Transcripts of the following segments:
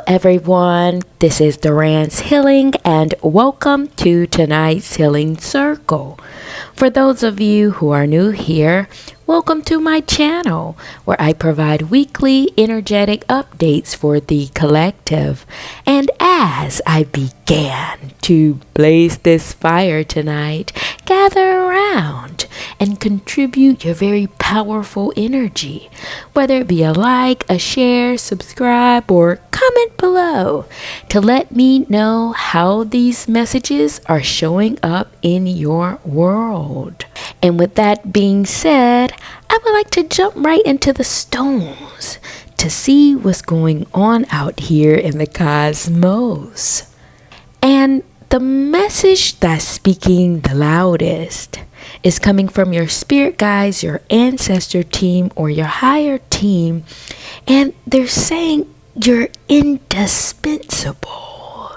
everyone. This is Duran's Healing, and welcome to tonight's Healing Circle. For those of you who are new here, welcome to my channel where I provide weekly energetic updates for the collective. And as I began to blaze this fire tonight, gather around and contribute your very powerful energy, whether it be a like, a share, subscribe, or comment below to let me know how these messages are showing up in your world. And with that being said, I would like to jump right into the stones to see what's going on out here in the cosmos. And the message that's speaking the loudest is coming from your spirit guides, your ancestor team, or your higher team. And they're saying you're indispensable.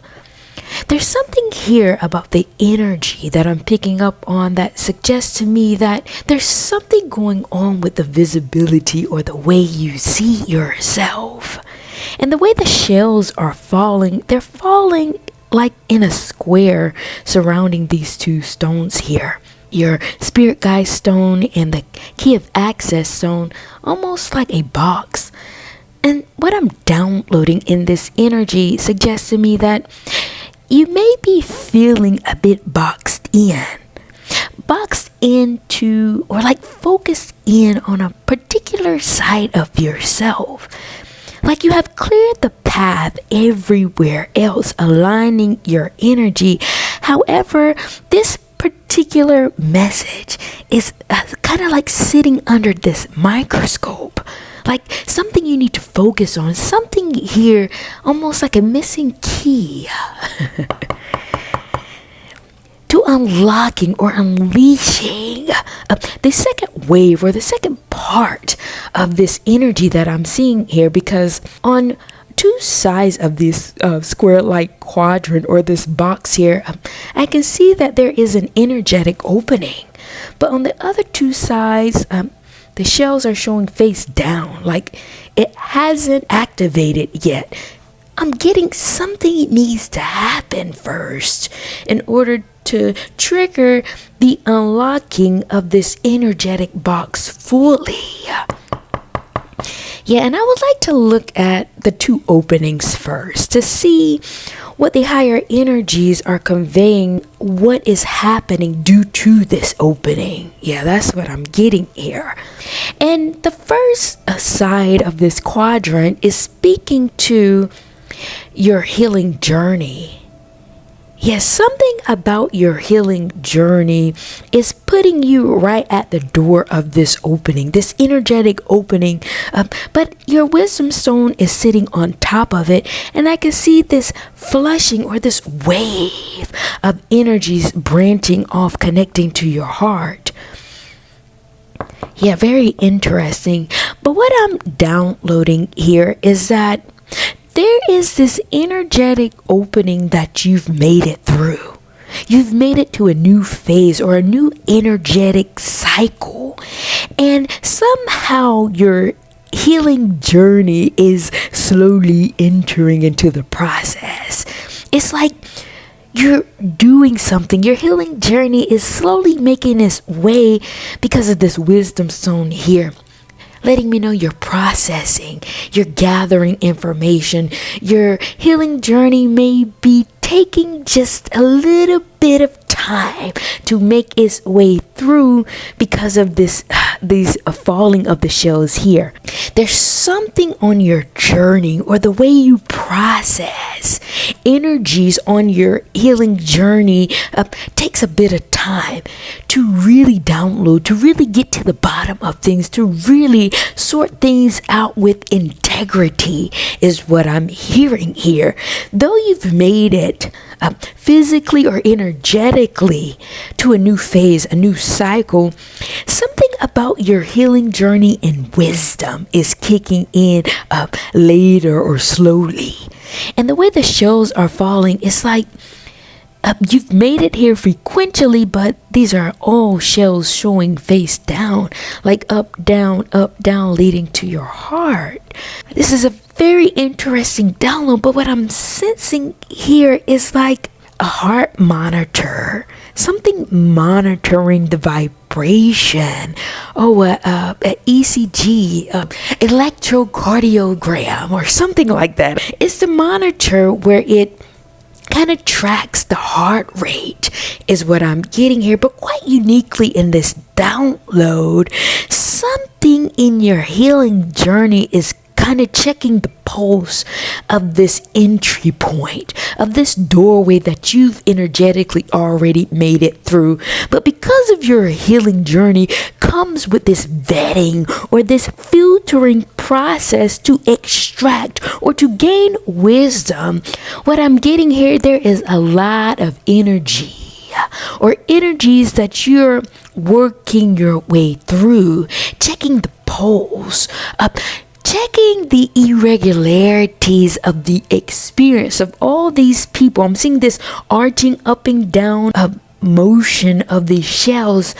There's something here about the energy that I'm picking up on that suggests to me that there's something going on with the visibility or the way you see yourself. And the way the shells are falling, they're falling like in a square surrounding these two stones here. Your spirit guide stone and the key of access stone, almost like a box. And what I'm downloading in this energy suggests to me that you may be feeling a bit boxed into, or like focused in on a particular side of yourself. Like you have cleared the path everywhere else, aligning your energy. However, this particular message is kind of like sitting under this microscope. Like something you need to focus on, something here almost like a missing key to unlocking or unleashing the second wave or the second part of this energy that I'm seeing here. Because on two sides of this square-like quadrant or this box here, I can see that there is an energetic opening. But on the other two sides, the shells are showing face down, like it hasn't activated yet. I'm getting something needs to happen first in order to trigger the unlocking of this energetic box fully. Yeah, and I would like to look at the two openings first to see what the higher energies are conveying, what is happening due to this opening. Yeah, that's what I'm getting here. And the first side of this quadrant is speaking to your healing journey. Yes, something about your healing journey is putting you right at the door of this opening, this energetic opening. But your wisdom stone is sitting on top of it. And I can see this flushing or this wave of energies branching off, connecting to your heart. Yeah, very interesting. But what I'm downloading here is that there is this energetic opening that you've made it through. You've made it to a new phase or a new energetic cycle. And somehow your healing journey is slowly entering into the process. It's like you're doing something. Your healing journey is slowly making its way because of this wisdom stone here. Letting me know you're processing, you're gathering information. Your healing journey may be taking just a little bit of time to make its way through because of these falling of the shells here. There's something on your journey or the way you process energies on your healing journey takes a bit of time to really download, to really get to the bottom of things, to really sort things out with integrity is what I'm hearing here. Though you've made it physically or energetically to a new phase, a new cycle, something about your healing journey and wisdom is kicking in later or slowly. And the way the shells are falling, it's like you've made it here frequently, but these are all shells showing face down, like up, down, leading to your heart. This is a very interesting download. But what I'm sensing here is like a heart monitor, something monitoring the vibration. An ECG, electrocardiogram, or something like that. It's the monitor where it kind of tracks the heart rate, is what I'm getting here. But quite uniquely in this download, something in your healing journey is kind of checking the pulse of this entry point, of this doorway that you've energetically already made it through. But because of your healing journey comes with this vetting or this filtering process to extract or to gain wisdom. What I'm getting here, there is a lot of energy or energies that you're working your way through, checking the pulse, checking the irregularities of the experience of all these people. I'm seeing this arching up and down motion of these shells.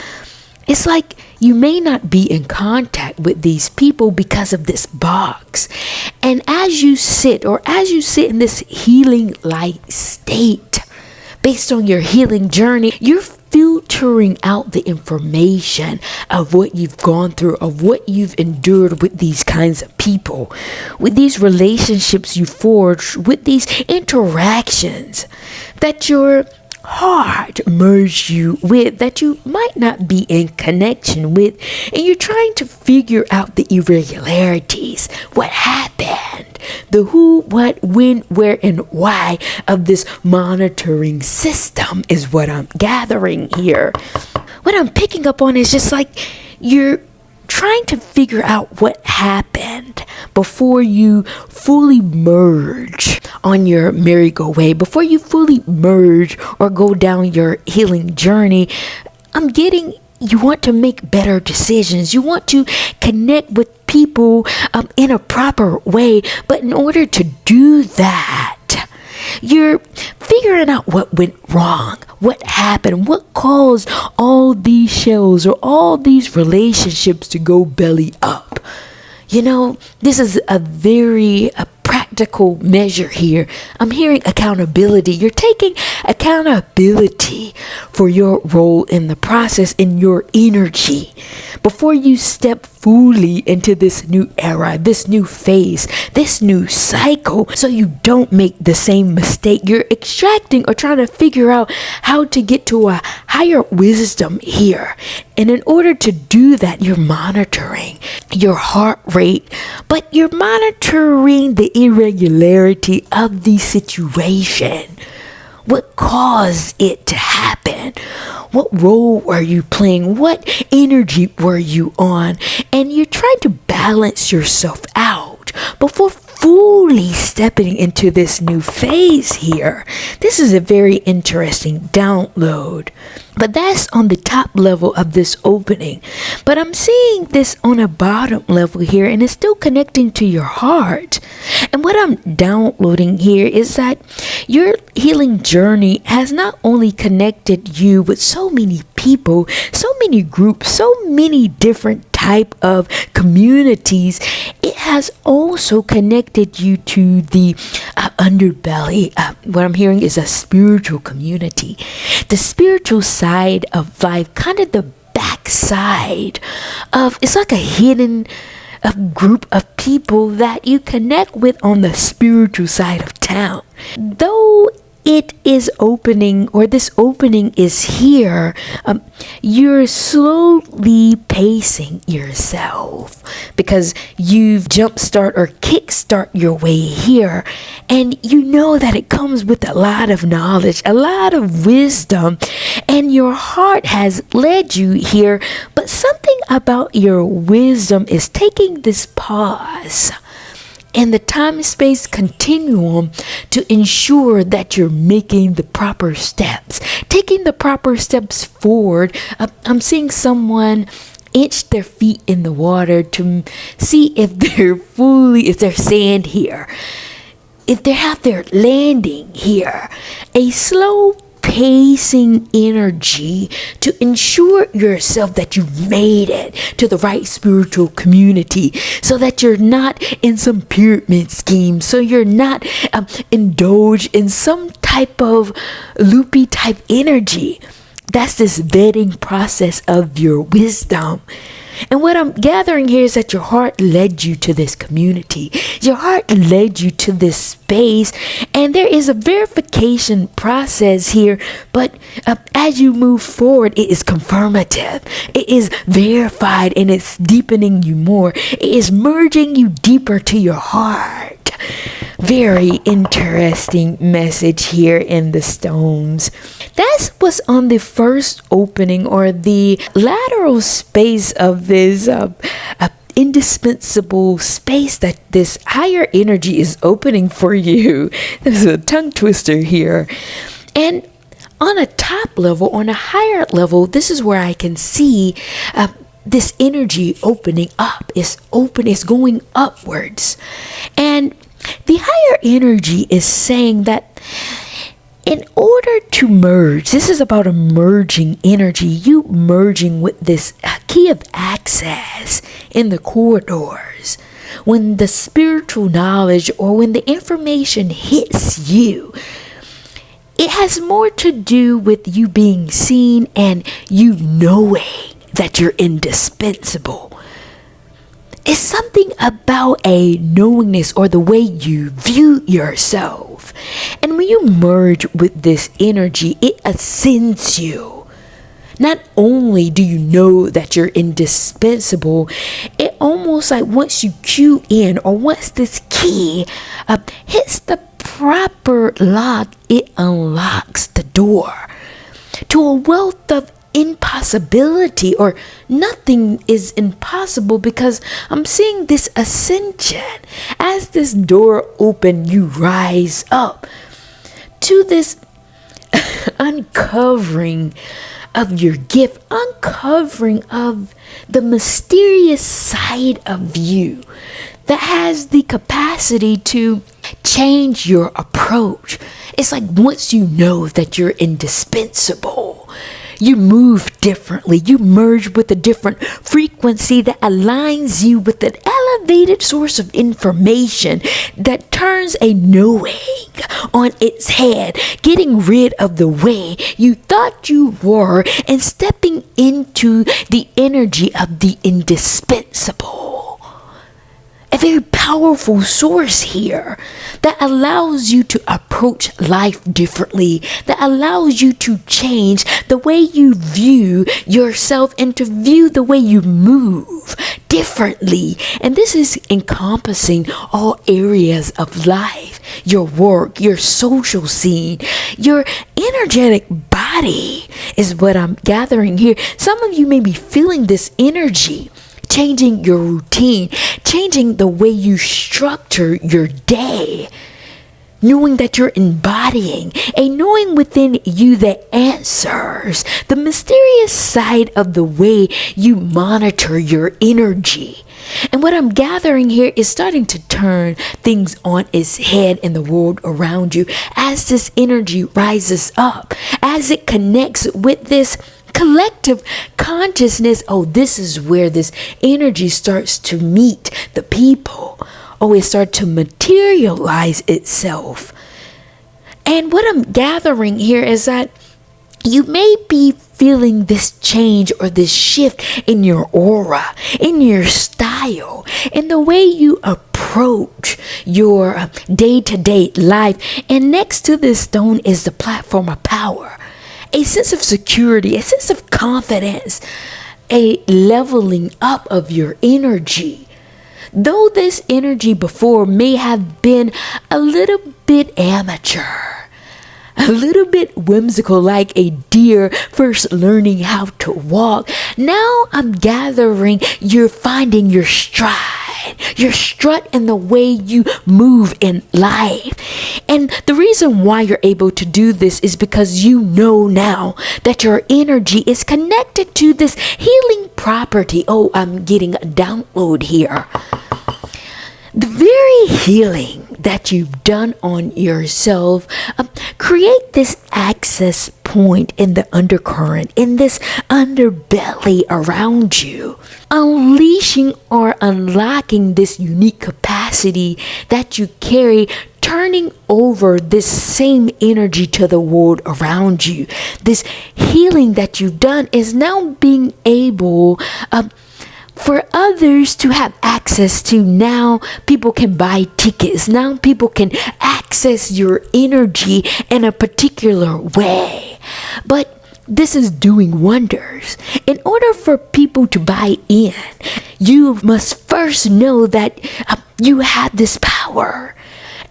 It's like you may not be in contact with these people because of this box. And as you sit in this healing light state, based on your healing journey, you're filtering out the information of what you've gone through, of what you've endured with these kinds of people, with these relationships you forged, with these interactions that your heart merged you with, that you might not be in connection with, and you're trying to figure out the irregularities, what happened, the who, what, when, where, and why of this monitoring system is what I'm gathering here. What I'm picking up on is just like you're trying to figure out what happened before you fully merge on your merry-go-way, before you fully merge or go down your healing journey. I'm getting you want to make better decisions. You want to connect with people in a proper way. But in order to do that, you're figuring out what went wrong, what happened, what caused all these shells or all these relationships to go belly up. You know, this is a very practical measure here. I'm hearing accountability. You're taking accountability for your role in the process, in your energy, before you step fully into this new era, this new phase, this new cycle, so you don't make the same mistake. You're extracting or trying to figure out how to get to a higher wisdom here. And in order to do that, you're monitoring your heart rate, but you're monitoring the irregularity of the situation. What caused it to happen? What role were you playing? What energy were you on? And you're trying to balance yourself out before fully stepping into this new phase here. This is a very interesting download. But that's on the top level of this opening. But I'm seeing this on a bottom level here, and it's still connecting to your heart. And what I'm downloading here is that your healing journey has not only connected you with so many people, so many groups, so many different type of communities, it has also connected you to the underbelly. What I'm hearing is a spiritual community, the spiritual side of life, kind of the backside of, it's like a hidden group of people that you connect with on the spiritual side of town. Though it is opening, or this opening is here, you're slowly pacing yourself because you've jumpstart or kickstart your way here, and you know that it comes with a lot of knowledge, a lot of wisdom, and your heart has led you here. But something about your wisdom is taking this pause and the time-space continuum to ensure that you're making the proper steps, taking the proper steps forward. I'm seeing someone inch their feet in the water to see if they're sand here, if they have their landing here. A slow pacing energy to ensure yourself that you've made it to the right spiritual community, so that you're not in some pyramid scheme, so you're not indulged in some type of loopy type energy. That's this vetting process of your wisdom. And what I'm gathering here is that your heart led you to this community. Your heart led you to this space. And there is a verification process here. But as you move forward, it is confirmative. It is verified, and it's deepening you more. It is merging you deeper to your heart. Very interesting message here in the stones. That's what's on the first opening, or the lateral space of this indispensable space that this higher energy is opening for you. There's a tongue twister here. And on a top level, on a higher level, this is where I can see this energy opening up. It's going upwards. And the higher energy is saying that in order to merge, this is about a merging energy, you merging with this key of access in the corridors. When the spiritual knowledge, or when the information hits you, it has more to do with you being seen and you knowing that you're indispensable. It's something about a knowingness, or the way you view yourself. And when you merge with this energy, it ascends you. Not only do you know that you're indispensable, it almost like once you cue in, or once this key hits the proper lock, it unlocks the door to a wealth of impossibility, or nothing is impossible, because I'm seeing this ascension. As this door open, you rise up to this uncovering of your gift, uncovering of the mysterious side of you that has the capacity to change your approach. It's like once you know that you're indispensable, you move differently. You merge with a different frequency that aligns you with an elevated source of information that turns a knowing on its head, getting rid of the way you thought you were and stepping into the energy of the indispensable. A very powerful source here that allows you to approach life differently, that allows you to change the way you view yourself and to view the way you move differently. And this is encompassing all areas of life: your work, your social scene, your energetic body is what I'm gathering here. Some of you may be feeling this energy, changing your routine, changing the way you structure your day, knowing that you're embodying a knowing within you that answers the mysterious side of the way you monitor your energy. And what I'm gathering here is starting to turn things on its head in the world around you as this energy rises up, as it connects with this collective consciousness. Oh, this is where this energy starts to meet the people. Oh, it starts to materialize itself. And what I'm gathering here is that you may be feeling this change or this shift in your aura, in your style, in the way you approach your day-to-day life. And next to this stone is the platform of power. A sense of security, a sense of confidence, a leveling up of your energy. Though this energy before may have been a little bit amateur, a little bit whimsical, like a deer first learning how to walk, now I'm gathering you're finding your stride, your strut in the way you move in life. And the reason why you're able to do this is because you know now that your energy is connected to this healing property. Oh, I'm getting a download here. The very healing that you've done on yourself, create this access point in the undercurrent, in this underbelly around you, unleashing or unlocking this unique capacity that you carry, turning over this same energy to the world around you. This healing that you've done is now being able for others to have access to. Now people can buy tickets. Now people can access your energy in a particular way. But this is doing wonders. In order for people to buy in, you must first know that you have this power.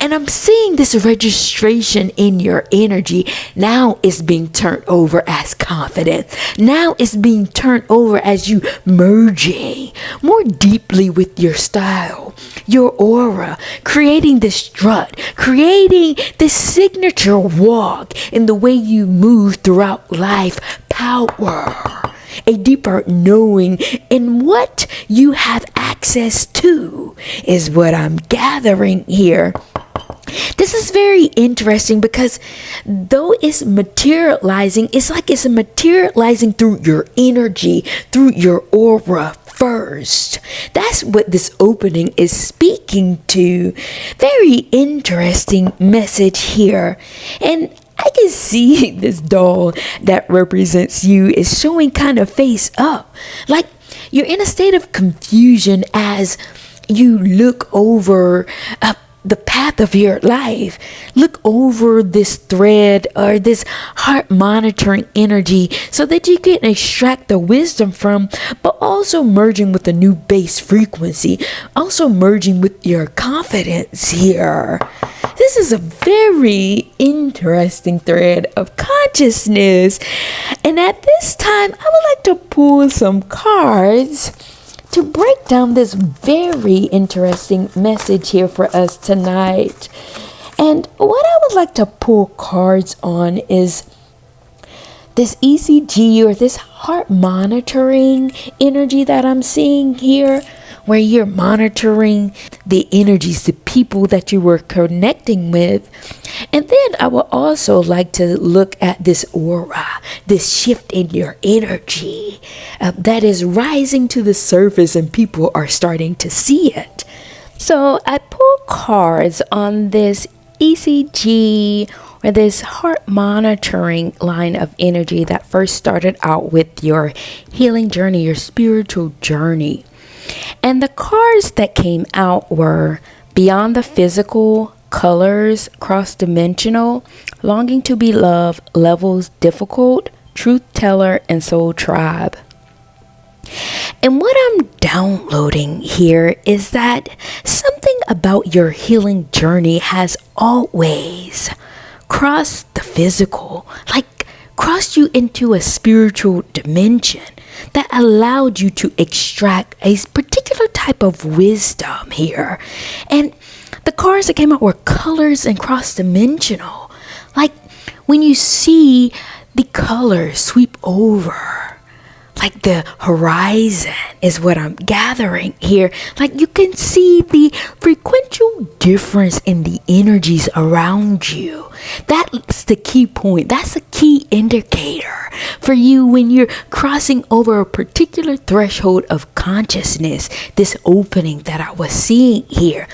And I'm seeing this registration in your energy. Now it's being turned over as confidence. Now it's being turned over as you merging more deeply with your style, your aura, creating this strut, creating this signature walk in the way you move throughout life. Power. A deeper knowing in what you have access to is what I'm gathering here. This is very interesting because though it's materializing, it's like it's materializing through your energy, through your aura first. That's what this opening is speaking to. Very interesting message here. And I can see this doll that represents you is showing kind of face up. Like you're in a state of confusion as you look over the path of your life. Look over this thread or this heart monitoring energy so that you can extract the wisdom from, but also merging with a new base frequency, also merging with your confidence here. This is a very interesting thread of consciousness. And at this time, I would like to pull some cards to break down this very interesting message here for us tonight. And what I would like to pull cards on is this ECG or this heart monitoring energy that I'm seeing here, where you're monitoring the energies, the people that you were connecting with. And then I would also like to look at this aura, this shift in your energy that is rising to the surface and people are starting to see it. So I pull cards on this ECG or this heart monitoring line of energy that first started out with your healing journey, your spiritual journey. And the cards that came out were Beyond the Physical, Colors, Cross-Dimensional, Longing to Be Loved, Levels Difficult, Truth Teller, and Soul Tribe. And what I'm downloading here is that something about your healing journey has always crossed the physical, like crossed you into a spiritual dimension that allowed you to extract a particular type of wisdom here. And the cards that came out were colors and cross-dimensional. Like when you see the colors sweep over, like the horizon is what I'm gathering here. Like you can see the frequential difference in the energies around you. That's the key point. That's a key indicator for you when you're crossing over a particular threshold of consciousness. This opening that I was seeing here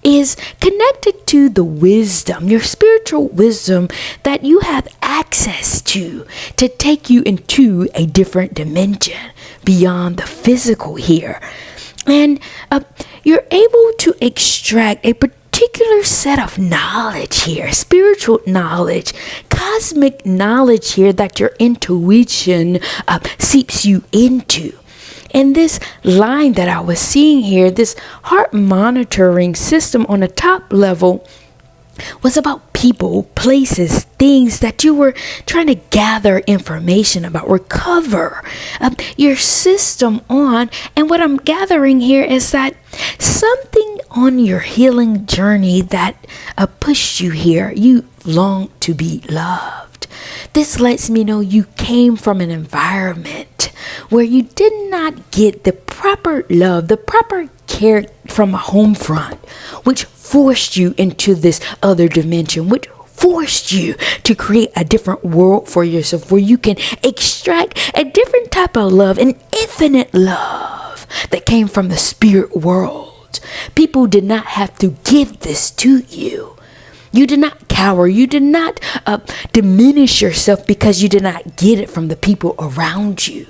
is connected to the wisdom, your spiritual wisdom that you have access to take you into a different dimension beyond the physical here. And you're able to extract a particular set of knowledge here, spiritual knowledge, cosmic knowledge here that your intuition seeps you into. And this line that I was seeing here, this heart monitoring system on the top level, was about people, places, things that you were trying to gather information about, recover your system on. And what I'm gathering here is that something on your healing journey that pushed you here, you long to be loved. This lets me know you came from an environment where you did not get the proper love, the proper care from a home front, which forced you into this other dimension, which forced you to create a different world for yourself where you can extract a different type of love, an infinite love that came from the spirit world. People did not have to give this to you. You did not cower. You did not diminish yourself because you did not get it from the people around you.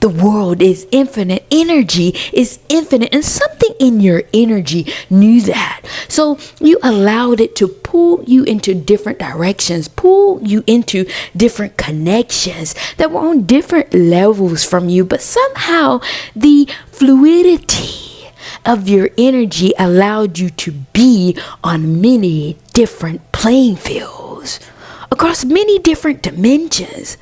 The world is infinite. Energy is infinite. And something in your energy knew that. So you allowed it to pull you into different directions, pull you into different connections that were on different levels from you. But somehow the fluidity of your energy allowed you to be on many different playing fields across many different dimensions.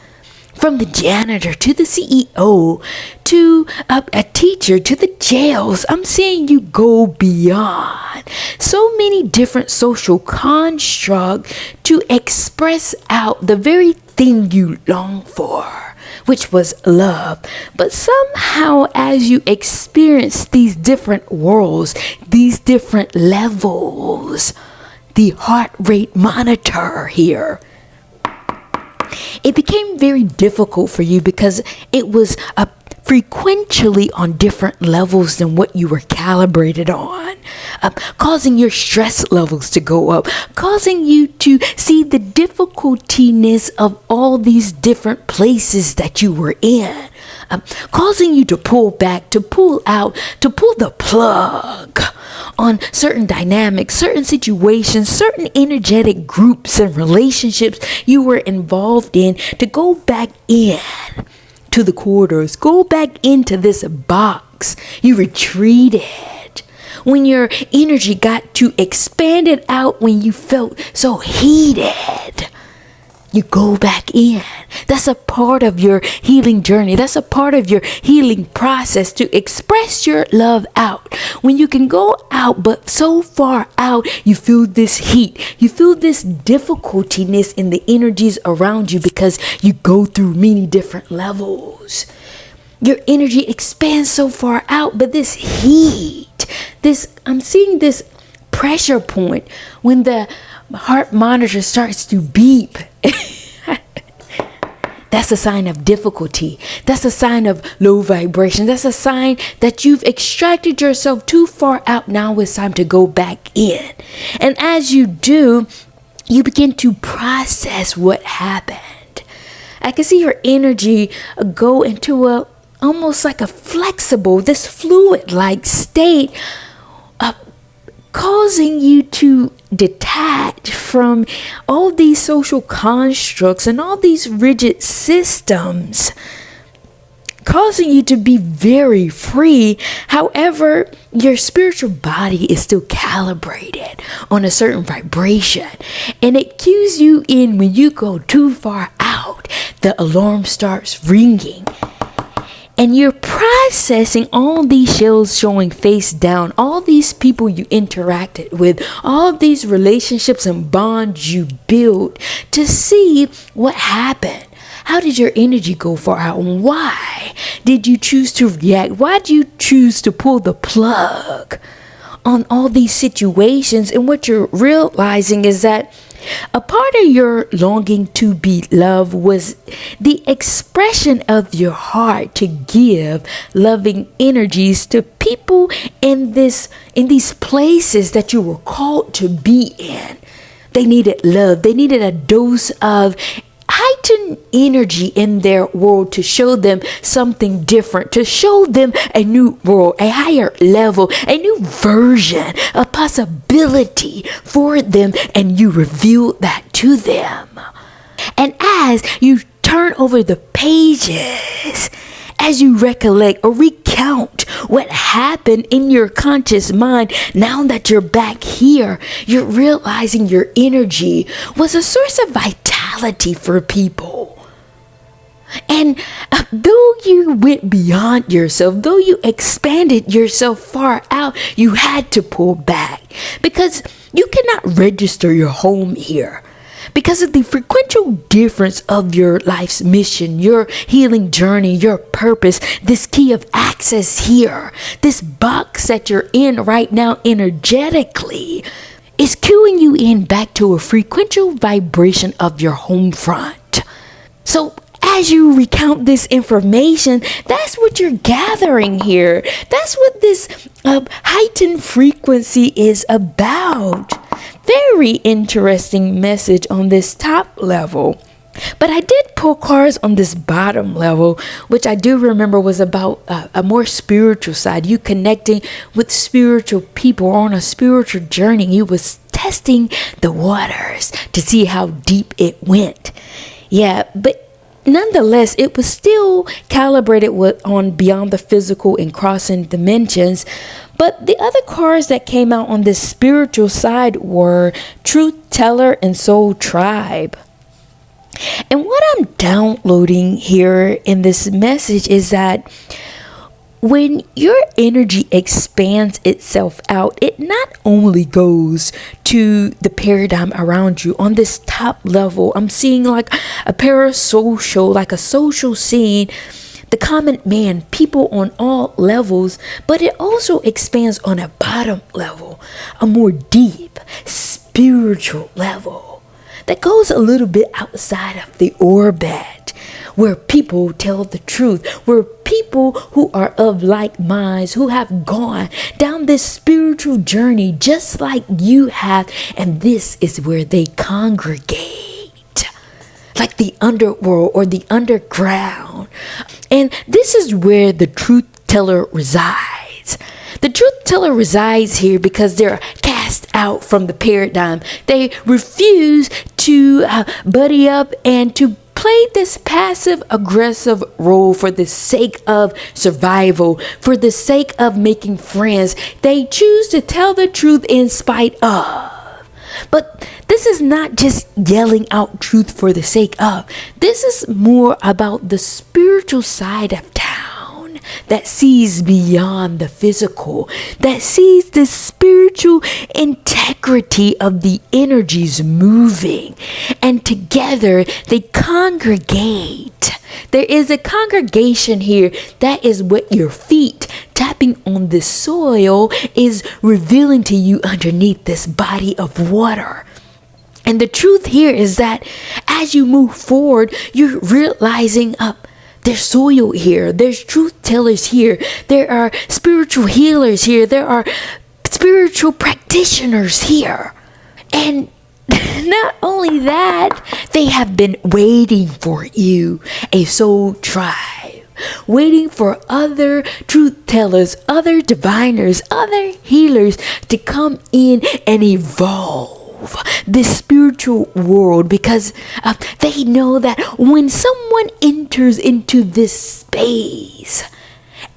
From the janitor to the CEO to a teacher to the jails, I'm seeing you go beyond so many different social constructs to express out the very thing you long for, which was love. But somehow, as you experience these different worlds, these different levels, the heart rate monitor here, it became very difficult for you because it was frequently on different levels than what you were calibrated on, causing your stress levels to go up, causing you to see the difficultiness of all these different places that you were in, causing you to pull back, to pull out, to pull the plug on certain dynamics, certain situations, certain energetic groups and relationships you were involved in, to go back in to the corridors, go back into this box. You retreated when your energy got too expanded out, when you felt so heated. You go back in. That's a part of your healing journey. That's a part of your healing process, to express your love out. When you can go out, but so far out, you feel this heat. You feel this difficultiness in the energies around you because you go through many different levels. Your energy expands so far out, but this heat, I'm seeing this pressure point when the heart monitor starts to beep. That's a sign of difficulty. That's a sign of low vibration. That's a sign that you've extracted yourself too far out. Now it's time to go back in. And as you do, you begin to process what happened. I can see your energy go into almost like a flexible, this fluid-like state, causing you to detach from all these social constructs and all these rigid systems, causing you to be very free. However, your spiritual body is still calibrated on a certain vibration, and it cues you in when you go too far out. The alarm starts ringing. And you're processing all these shells showing face down, all these people you interacted with, all these relationships and bonds you built, to see what happened. How did your energy go far out? And why did you choose to react? Why did you choose to pull the plug on all these situations? And what you're realizing is that a part of your longing to be loved was the expression of your heart to give loving energies to people in these places that you were called to be in. They needed love. They needed a dose of heightened energy in their world to show them something different, to show them a new world, a higher level, a new version, a possibility for them, and you reveal that to them. And as you turn over the pages, as you recollect or recount what happened in your conscious mind, now that you're back here, you're realizing your energy was a source of vitality for people. And though you went beyond yourself, though you expanded yourself far out, you had to pull back because you cannot register your home here. Because of the frequential difference of your life's mission, your healing journey, your purpose, this key of access here, this box that you're in right now energetically, It's cueing you in back to a frequential vibration of your home front. So as you recount this information, that's what you're gathering here. That's what this heightened frequency is about. Very interesting message on this top level. But I did pull cards on this bottom level, which I do remember was about a more spiritual side. You connecting with spiritual people on a spiritual journey. You was testing the waters to see how deep it went. Yeah, but nonetheless, it was still calibrated on beyond the physical and crossing dimensions. But the other cards that came out on this spiritual side were Truth Teller and Soul Tribe. And what I'm downloading here in this message is that when your energy expands itself out, it not only goes to the paradigm around you. On this top level, I'm seeing like a parasocial, like a social scene, the common man, people on all levels, but it also expands on a bottom level, a more deep, spiritual level that goes a little bit outside of the orbit, where people tell the truth, where people who are of like minds, who have gone down this spiritual journey just like you have, and this is where they congregate, like the underworld or the underground. And this is where the truth teller resides. The truth teller resides here because they're cast out from the paradigm. They refuse to buddy up and to play this passive aggressive role for the sake of survival, for the sake of making friends. They choose to tell the truth in spite of. But this is not just yelling out truth for the sake of. This is more about the spiritual side of town that sees beyond the physical, that sees the spiritual integrity of the energies moving, and together they congregate. There is a congregation here. That is what your feet tapping on the soil is revealing to you underneath this body of water. And the truth here is that as you move forward, you're realizing there's soil here. There's truth tellers here. There are spiritual healers here. There are spiritual practitioners here. And not only that, they have been waiting for you, a soul tribe, waiting for other truth tellers, other diviners, other healers to come in and evolve this spiritual world, because they know that when someone enters into this space,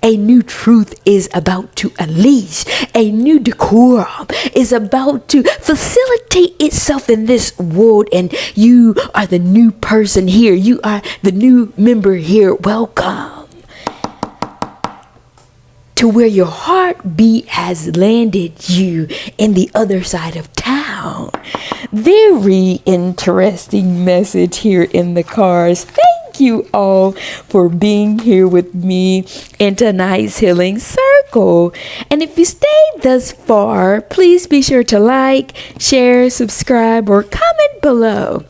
a new truth is about to unleash. A new decorum is about to facilitate itself in this world, and you are the new person here. You are the new member here. Welcome to where your heartbeat has landed you in the other side of town. Very interesting message here in the cards. Thank you all for being here with me in tonight's healing circle. And if you stayed thus far, please be sure to like, share, subscribe, or comment below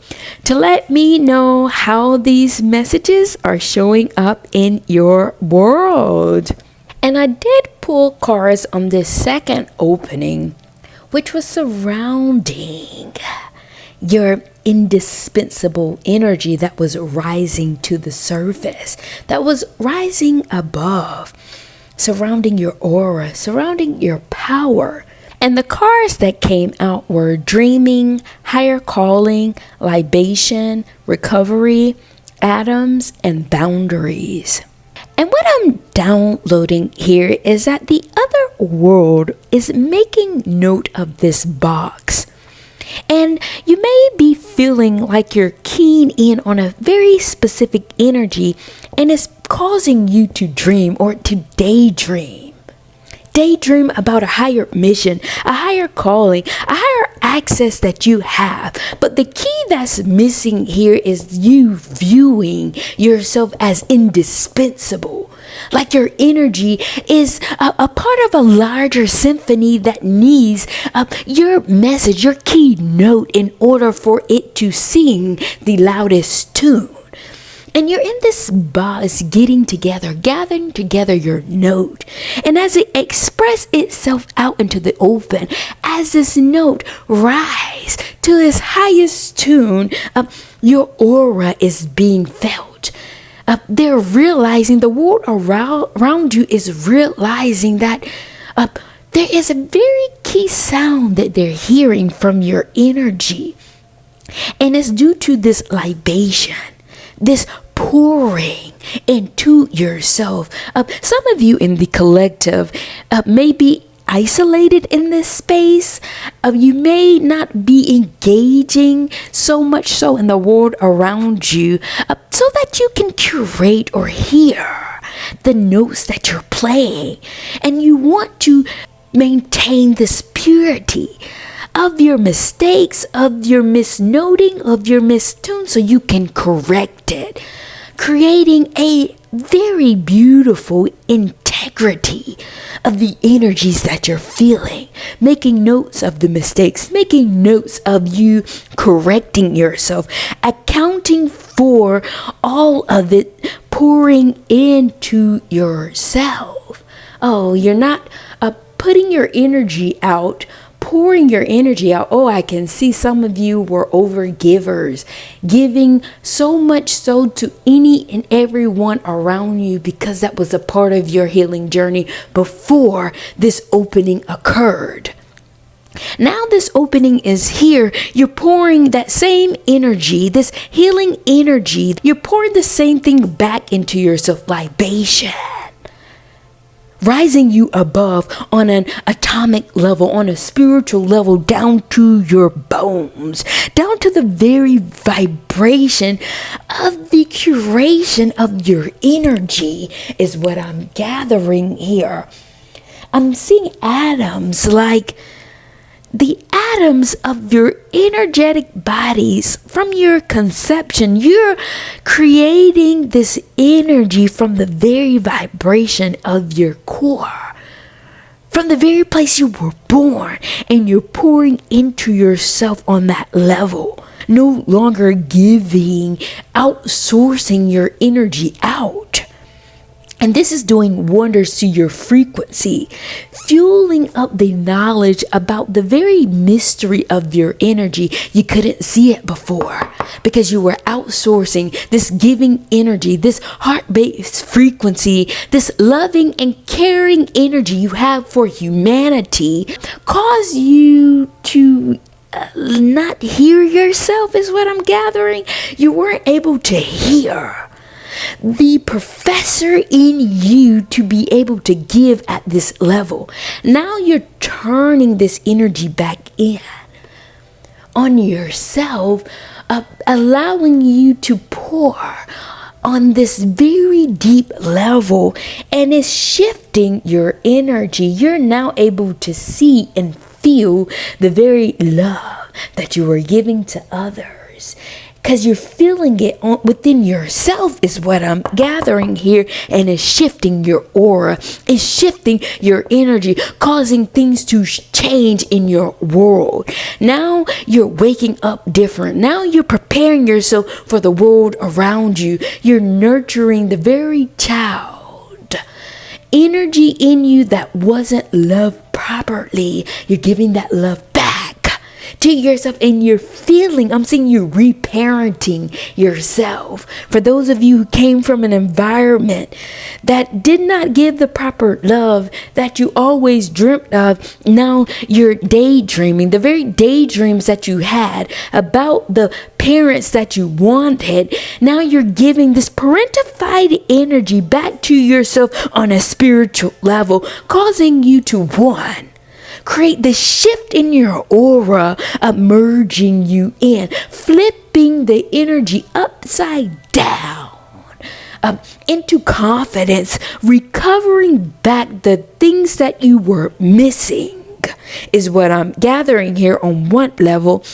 to let me know how these messages are showing up in your world. And I did pull cards on this second opening, which was surrounding your indispensable energy that was rising to the surface, that was rising above, surrounding your aura, surrounding your power. And the cards that came out were dreaming, higher calling, libation, recovery, atoms, and boundaries. And what I'm downloading here is that the other world is making note of this box. And you may be feeling like you're keen in on a very specific energy, and it's causing you to dream or to daydream. Daydream about a higher mission, a higher calling, a higher access that you have. But the key that's missing here is you viewing yourself as indispensable. Like your energy is a part of a larger symphony that needs your message, your keynote, in order for it to sing the loudest tune. And you're in this box gathering together your note. And as it expresses itself out into the open, as this note rises to its highest tune, your aura is being felt. They're realizing, the world around you is realizing that there is a very key sound that they're hearing from your energy. And it's due to this libation, this pouring into yourself. Some of you in the collective may be isolated in this space. You may not be engaging so much so in the world around you, so that you can curate or hear the notes that you're playing. And you want to maintain this purity of your mistakes, of your misnoting, of your mistune, so you can correct it, creating a very beautiful integrity of the energies that you're feeling, making notes of the mistakes, making notes of you correcting yourself, accounting for all of it, pouring into yourself. Oh, you're not putting your energy out, pouring your energy out. Oh, I can see some of you were over givers, giving so much so to any and everyone around you, because that was a part of your healing journey before this opening occurred. Now this opening is here. You're pouring that same energy, this healing energy. You're pouring the same thing back into yourself, libation, rising you above on an atomic level, on a spiritual level, down to your bones, down to the very vibration of the curation of your energy is what I'm gathering here. I'm seeing atoms, like the atoms of your energetic bodies from your conception. You're creating this energy from the very vibration of your core, from the very place you were born, and you're pouring into yourself on that level. No longer giving, outsourcing your energy out. And this is doing wonders to your frequency, fueling up the knowledge about the very mystery of your energy. You couldn't see it before because you were outsourcing this giving energy, this heart-based frequency, this loving and caring energy you have for humanity, cause you to not hear yourself, is what I'm gathering. You weren't able to hear the professor in you to be able to give at this level. Now you're turning this energy back in on yourself, allowing you to pour on this very deep level, and it's shifting your energy. You're now able to see and feel the very love that you were giving to others, because you're feeling it within yourself, is what I'm gathering here. And it's shifting your aura, it's shifting your energy, causing things to change in your world. Now you're waking up different. Now you're preparing yourself for the world around you. You're nurturing the very child energy in you that wasn't loved properly. You're giving that love back to yourself, and you're feeling, I'm seeing you reparenting yourself. For those of you who came from an environment that did not give the proper love that you always dreamt of, now you're daydreaming. The very daydreams that you had about the parents that you wanted, now you're giving this parentified energy back to yourself on a spiritual level, causing you to create this shift in your aura, merging you in, flipping the energy upside down into confidence, recovering back the things that you were missing. is what I'm gathering here on one level.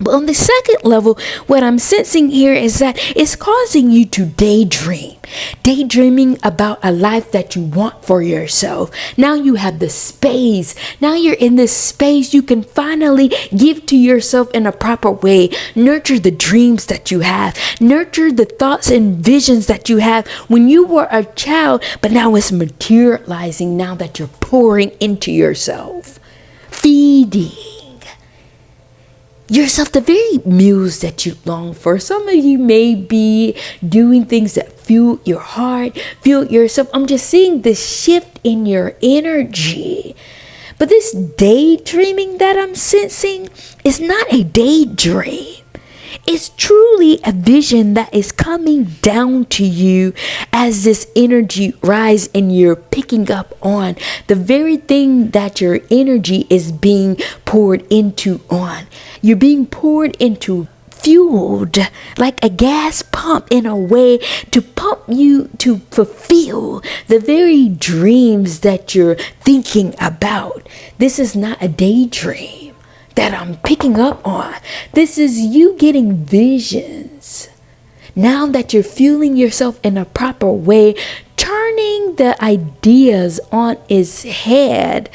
But on the second level, what I'm sensing here is that it's causing you to daydream. Daydreaming about a life that you want for yourself. Now you have the space. Now you're in this space you can finally give to yourself in a proper way. Nurture the dreams that you have. Nurture the thoughts and visions that you have when you were a child, but now it's materializing now that you're pouring into yourself. Feeding yourself the very meals that you long for. Some of you may be doing things that fuel your heart, fuel yourself. I'm just seeing this shift in your energy. But this daydreaming that I'm sensing is not a daydream. It's truly a vision that is coming down to you as this energy rises and you're picking up on the very thing that your energy is being poured into on. You're being poured into, fueled like a gas pump in a way to pump you to fulfill the very dreams that you're thinking about. This is not a daydream that I'm picking up on. This is you getting visions. Now that you're fueling yourself in a proper way, turning the ideas on its head,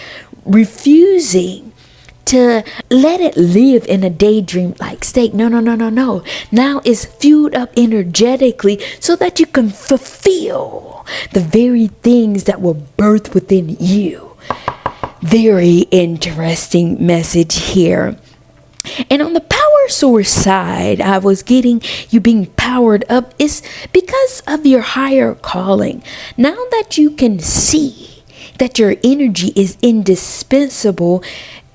refusing to let it live in a daydream like state. No. Now it's fueled up energetically so that you can fulfill the very things that were birthed within you. Very interesting message here. And on the power source side, I was getting you being powered up is because of your higher calling. Now that you can see that your energy is indispensable,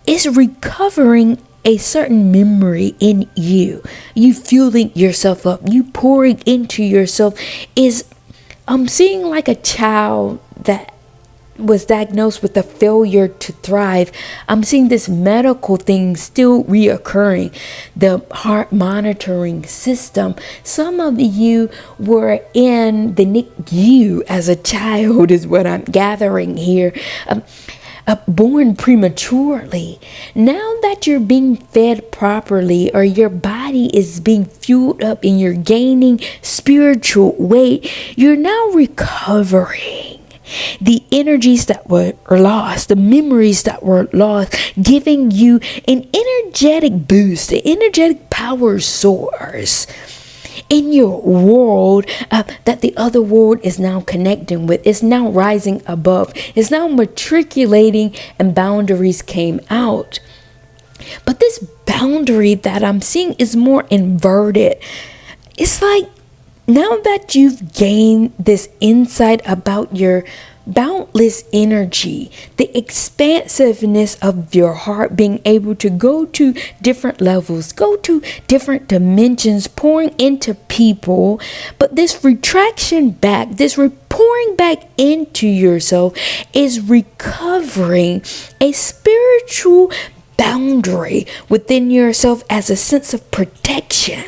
it's recovering a certain memory in you. You fueling yourself up, you pouring into yourself I'm seeing like a child that was diagnosed with a failure to thrive. I'm seeing this medical thing still reoccurring. The heart monitoring system. Some of you were in the NICU as a child is what I'm gathering here. Born prematurely. Now that you're being fed properly or your body is being fueled up and you're gaining spiritual weight, you're now recovering the energies that were lost, the memories that were lost, giving you an energetic boost, an energetic power source in your world that the other world is now connecting with. It's now rising above. It's now matriculating and boundaries came out. But this boundary that I'm seeing is more inverted. It's like now that you've gained this insight about your boundless energy, the expansiveness of your heart, being able to go to different levels, go to different dimensions, pouring into people, but this retraction back, this pouring back into yourself is recovering a spiritual boundary within yourself as a sense of protection.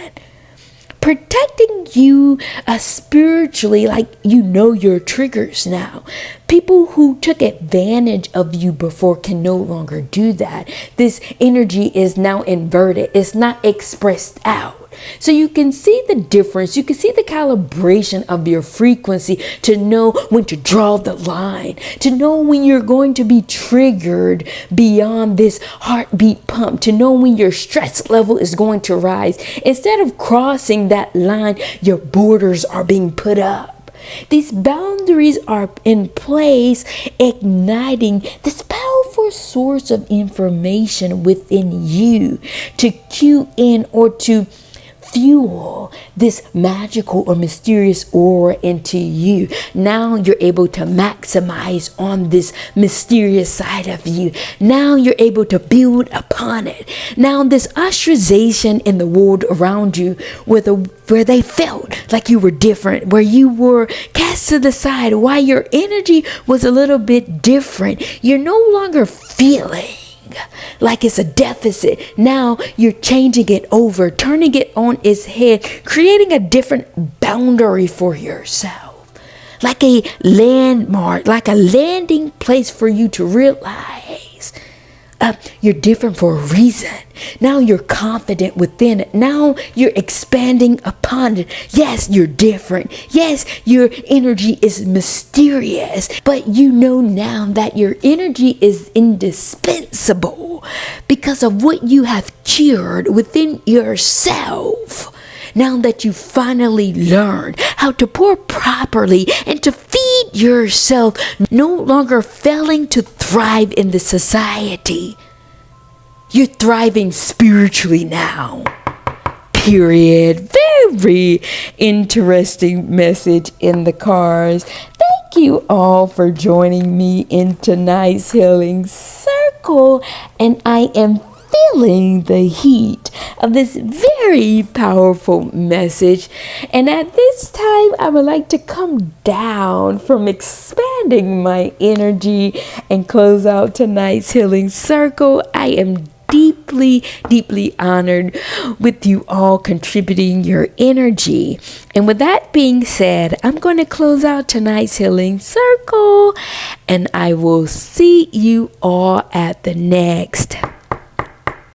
Protecting you spiritually, like you know your triggers now. People who took advantage of you before can no longer do that. This energy is now inverted. It's not expressed out. So you can see the difference. You can see the calibration of your frequency to know when to draw the line, to know when you're going to be triggered beyond this heartbeat pump, to know when your stress level is going to rise. Instead of crossing that line, your borders are being put up. These boundaries are in place, igniting this powerful source of information within you to cue in or to fuel this magical or mysterious aura into you. Now you're able to maximize on this mysterious side of you. Now you're able to build upon it. Now this ostracization in the world around you, where they felt like you were different, where you were cast to the side, why your energy was a little bit different, you're no longer feeling like it's a deficit. Now you're changing it over, turning it on its head, creating a different boundary for yourself, like a landmark, like a landing place for you to realize You're different for a reason. Now you're confident within it. Now you're expanding upon it. Yes, you're different. Yes, your energy is mysterious. But you know now that your energy is indispensable because of what you have cured within yourself. Now that you finally learned how to pour properly and to feed yourself, no longer failing to thrive in the society. You're thriving spiritually now. Period. Very interesting message in the cards. Thank you all for joining me in tonight's healing circle. And I am feeling the heat of this very powerful message. And at this time, I would like to come down from expanding my energy and close out tonight's healing circle. I am deeply, deeply honored with you all contributing your energy. And with that being said, I'm going to close out tonight's healing circle, and I will see you all at the next.